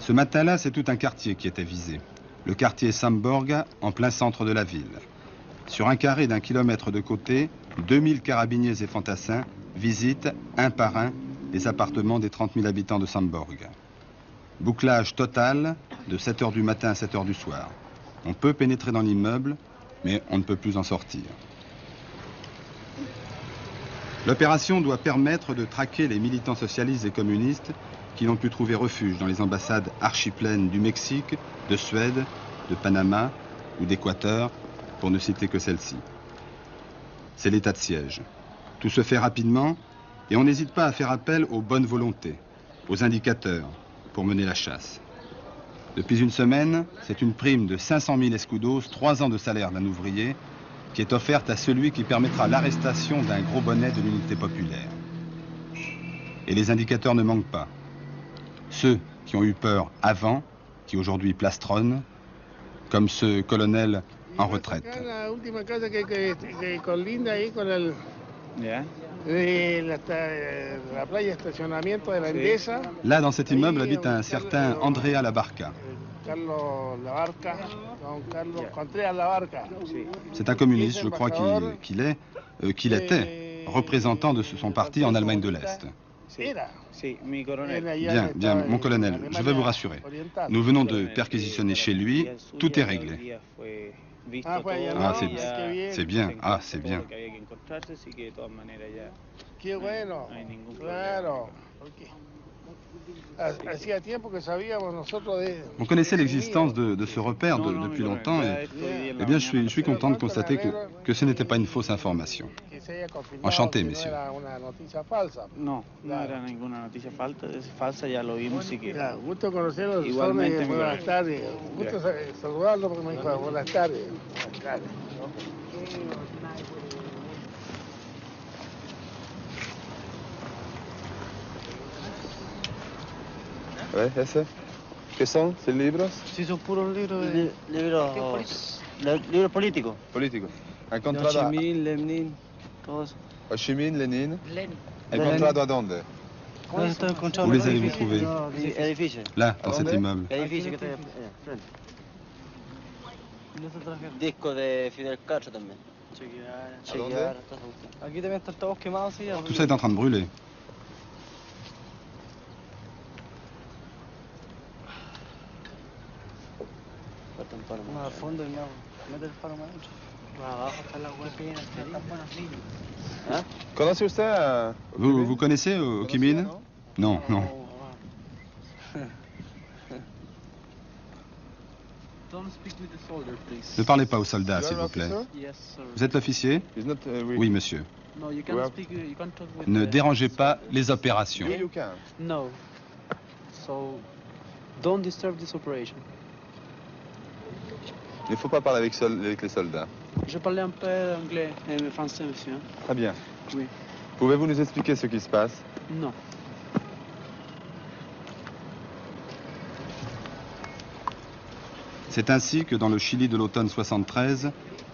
Ce matin-là, c'est tout un quartier qui était visé. Le quartier Samborga, en plein centre de la ville. Sur un carré d'1 kilomètre de côté, 2000 carabiniers et fantassins visitent, un par un, les appartements des 30 000 habitants de Samborga. Bouclage total de 7 h du matin à 7 h du soir. On peut pénétrer dans l'immeuble, mais on ne peut plus en sortir. L'opération doit permettre de traquer les militants socialistes et communistes qui n'ont pu trouver refuge dans les ambassades archipleines du Mexique, de Suède, de Panama ou d'Équateur, pour ne citer que celle-ci. C'est l'état de siège. Tout se fait rapidement et on n'hésite pas à faire appel aux bonnes volontés, aux indicateurs, pour mener la chasse. Depuis une semaine, c'est une prime de 500 000 escudos, 3 ans de salaire d'un ouvrier, qui est offerte à celui qui permettra l'arrestation d'un gros bonnet de l'unité populaire. Et les indicateurs ne manquent pas. Ceux qui ont eu peur avant, qui aujourd'hui plastronnent, comme ce colonel en retraite. Là, dans cet immeuble, habite un certain Andrea Labarca. C'est un communiste, je crois qu'il était représentant de son parti en Allemagne de l'Est. Bien, mon colonel, je vais vous rassurer. Nous venons de perquisitionner chez lui, tout est réglé. Ah, c'est bien, ah, c'est bien. On connaissait l'existence de ce repère depuis longtemps et eh bien, je suis content de constater que ce n'était pas une fausse information. Enchanté, messieurs. No, no era ninguna noticia falsa, ya lo vimos y que igualmente mi buenas tardes, gusto saludarlo porque me dijo buenas tardes. Ouais, ese. ¿Qué son? ¿Son libros? Sí, son puros libros libros políticos. Políticos. Ho Chi Minh, Lenin, todo eso. Ho Chi Minh, Lenin. ¿Encontrado a dónde? Où les allez-vous trouver? Edificio. Là, dans cet immeuble. Edificio que está disco de Fidel Castro también. Che Guevara, todo. Aquí también están todos quemados, sí. Tout ça est en train de brûler. Más a fondo y mete el palo más adentro. Abajo está la hueá llena, están buenas líneas. Hein? Connaissez usted Vous connaissez Ho Chi Minh? Non, non. Ne parlez pas aux soldats, s'il vous plaît. Vous êtes l'officier? Oui, monsieur. Ne dérangez pas les opérations. No. So, don't disturb this operation. Il ne faut pas parler avec les soldats. Je parlais un peu anglais et français, monsieur. Très bien. Oui. Pouvez-vous nous expliquer ce qui se passe? Non. C'est ainsi que dans le Chili de l'automne 73,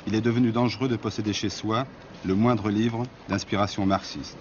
il est devenu dangereux de posséder chez soi le moindre livre d'inspiration marxiste.